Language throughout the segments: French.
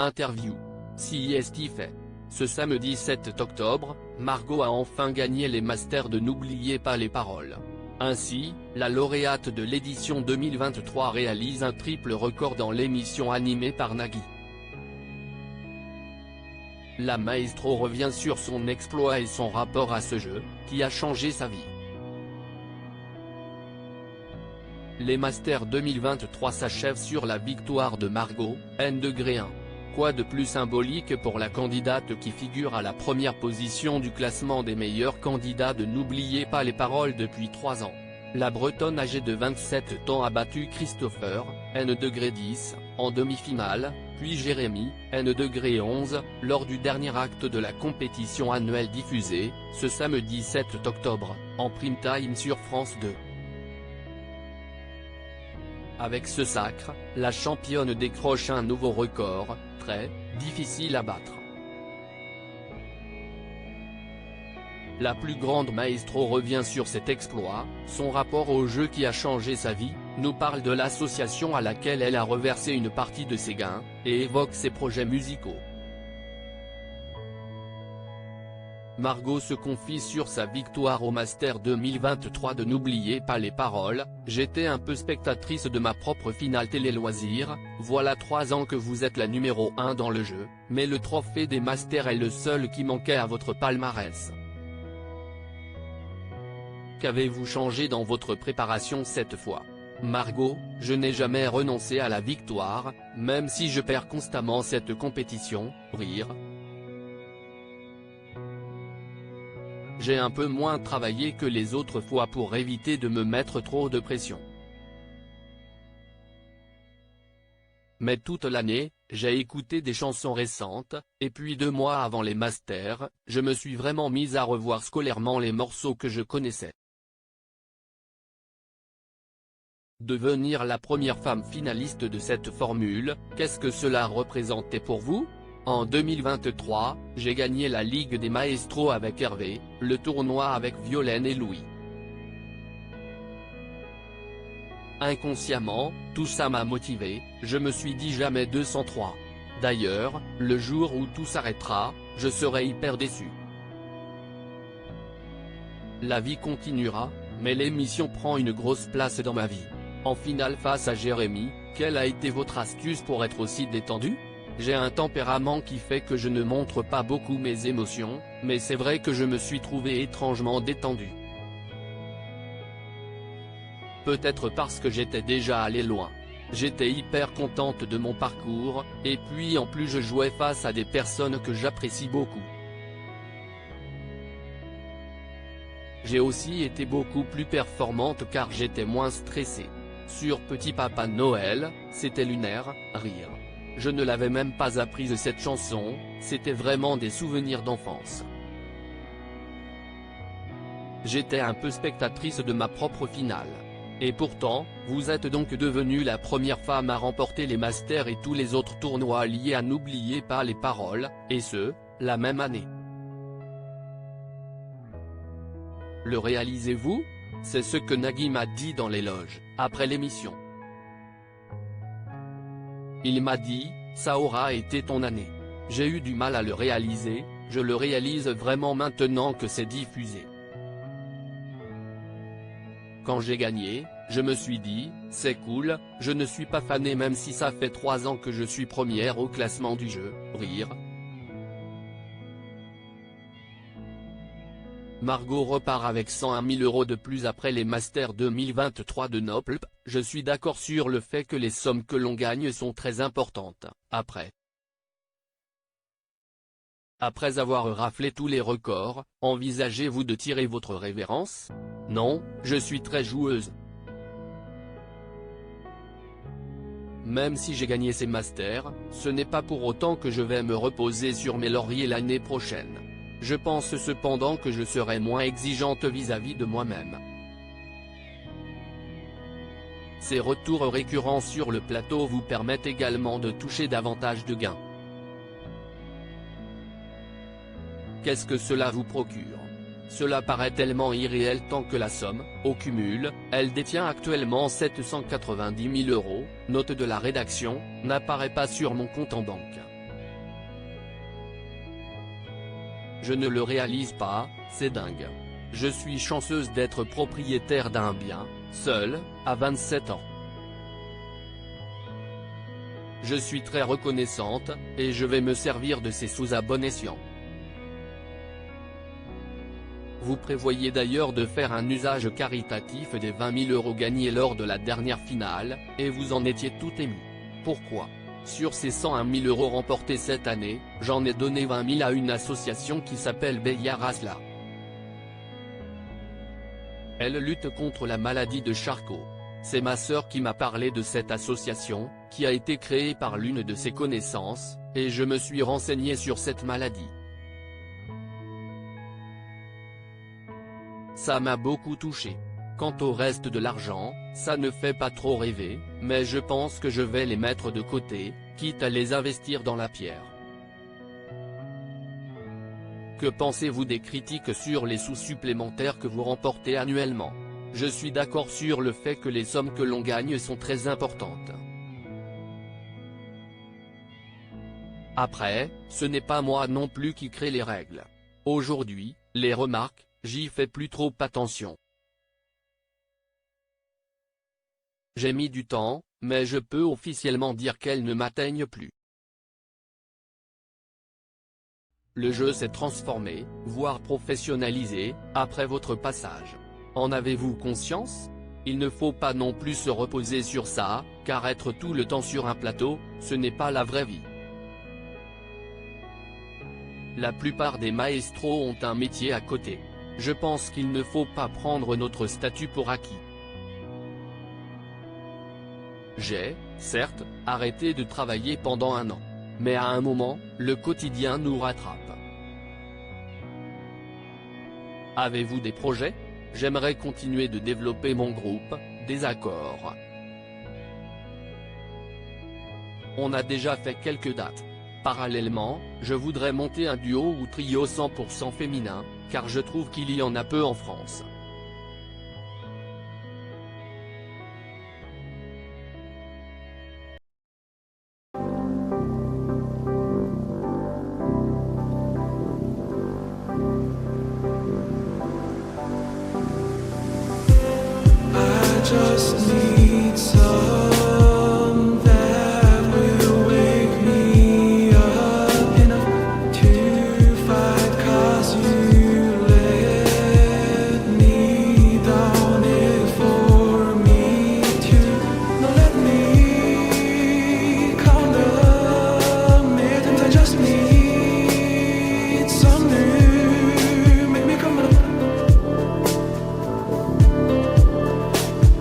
Interview. CIST fait. Ce samedi 7 octobre, Margot a enfin gagné les Masters de N'oubliez pas les paroles. Ainsi, la lauréate de l'édition 2023 réalise un triple record dans l'émission animée par Nagui. La maestro revient sur son exploit et son rapport à ce jeu, qui a changé sa vie. Les Masters 2023 s'achèvent sur la victoire de Margot, N-1. Quoi de plus symbolique pour la candidate qui figure à la première position du classement des meilleurs candidats de N'oubliez pas les paroles depuis 3 ans. La Bretonne âgée de 27 ans a battu Christopher, N-10, en demi-finale, puis Jérémy, N-11, lors du dernier acte de la compétition annuelle diffusée, ce samedi 7 octobre, en prime time sur France 2. Avec ce sacre, la championne décroche un nouveau record, très difficile à battre. La plus grande maestro revient sur cet exploit, son rapport au jeu qui a changé sa vie, nous parle de l'association à laquelle elle a reversé une partie de ses gains, et évoque ses projets musicaux. Margot se confie sur sa victoire au Master 2023 de N'oubliez pas les paroles. J'étais un peu spectatrice de ma propre finale télé-loisirs, voilà 3 ans que vous êtes la numéro 1 dans le jeu, mais le trophée des Masters est le seul qui manquait à votre palmarès. Qu'avez-vous changé dans votre préparation cette fois? Margot, je n'ai jamais renoncé à la victoire, même si je perds constamment cette compétition, rire. J'ai un peu moins travaillé que les autres fois pour éviter de me mettre trop de pression. Mais toute l'année, j'ai écouté des chansons récentes, et puis 2 mois avant les Masters, je me suis vraiment mise à revoir scolairement les morceaux que je connaissais. Devenir la première femme finaliste de cette formule, qu'est-ce que cela représentait pour vous? En 2023, j'ai gagné la Ligue des Maestros avec Hervé, le tournoi avec Violaine et Louis. Inconsciemment, tout ça m'a motivé, je me suis dit jamais 203. D'ailleurs, le jour où tout s'arrêtera, je serai hyper déçu. La vie continuera, mais l'émission prend une grosse place dans ma vie. En finale face à Jérémy, quelle a été votre astuce pour être aussi détendu? J'ai un tempérament qui fait que je ne montre pas beaucoup mes émotions, mais c'est vrai que je me suis trouvé étrangement détendu. Peut-être parce que j'étais déjà allé loin. J'étais hyper contente de mon parcours, et puis en plus je jouais face à des personnes que j'apprécie beaucoup. J'ai aussi été beaucoup plus performante car j'étais moins stressée. Sur Petit Papa Noël, c'était lunaire, rire. Je ne l'avais même pas apprise cette chanson, c'était vraiment des souvenirs d'enfance. J'étais un peu spectatrice de ma propre finale. Et pourtant, vous êtes donc devenue la première femme à remporter les Masters et tous les autres tournois liés à N'oubliez pas les paroles, et ce, la même année. Le réalisez-vous? C'est ce que Nagui m'a dit dans les loges, après l'émission. Il m'a dit, ça aura été ton année. J'ai eu du mal à le réaliser, je le réalise vraiment maintenant que c'est diffusé. Quand j'ai gagné, je me suis dit, c'est cool, je ne suis pas fanée même si ça fait 3 ans que je suis première au classement du jeu, rire. Margot repart avec 101 000 € de plus après les Masters 2023 de Naples. Je suis d'accord sur le fait que les sommes que l'on gagne sont très importantes. Après avoir raflé tous les records, envisagez-vous de tirer votre révérence? Non, je suis très joueuse. Même si j'ai gagné ces Masters, ce n'est pas pour autant que je vais me reposer sur mes lauriers l'année prochaine. Je pense cependant que je serai moins exigeante vis-à-vis de moi-même. Ces retours récurrents sur le plateau vous permettent également de toucher davantage de gains. Qu'est-ce que cela vous procure? Cela paraît tellement irréel tant que la somme, au cumul, elle détient actuellement 790 000 €, note de la rédaction, n'apparaît pas sur mon compte en banque. Je ne le réalise pas, c'est dingue. Je suis chanceuse d'être propriétaire d'un bien, seule, à 27 ans. Je suis très reconnaissante, et je vais me servir de ces sous à bon escient. Vous prévoyez d'ailleurs de faire un usage caritatif des 20 000 € gagnés lors de la dernière finale, et vous en étiez tout ému. Pourquoi ? Sur ces 101 000 € remportés cette année, j'en ai donné 20 000 à une association qui s'appelle Beyar Asla. Elle lutte contre la maladie de Charcot. C'est ma sœur qui m'a parlé de cette association, qui a été créée par l'une de ses connaissances, et je me suis renseigné sur cette maladie. Ça m'a beaucoup touché. Quant au reste de l'argent, ça ne fait pas trop rêver, mais je pense que je vais les mettre de côté, quitte à les investir dans la pierre. Que pensez-vous des critiques sur les sous supplémentaires que vous remportez annuellement ? Je suis d'accord sur le fait que les sommes que l'on gagne sont très importantes. Après, ce n'est pas moi non plus qui crée les règles. Aujourd'hui, les remarques, j'y fais plus trop attention. J'ai mis du temps, mais je peux officiellement dire qu'elles ne m'atteignent plus. Le jeu s'est transformé, voire professionnalisé, après votre passage. En avez-vous conscience ? Il ne faut pas non plus se reposer sur ça, car être tout le temps sur un plateau, ce n'est pas la vraie vie. La plupart des maestros ont un métier à côté. Je pense qu'il ne faut pas prendre notre statut pour acquis. J'ai, certes, arrêté de travailler pendant 1 an. Mais à un moment, le quotidien nous rattrape. Avez-vous des projets ? J'aimerais continuer de développer mon groupe, Désaccord. On a déjà fait quelques dates. Parallèlement, je voudrais monter un duo ou trio 100% féminin, car je trouve qu'il y en a peu en France. Just need some that will wake me up enough to fight, 'cause you let me down it for me to. Now let me count the minutes. I just need some new, make me come up.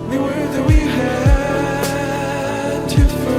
We were that we had to first.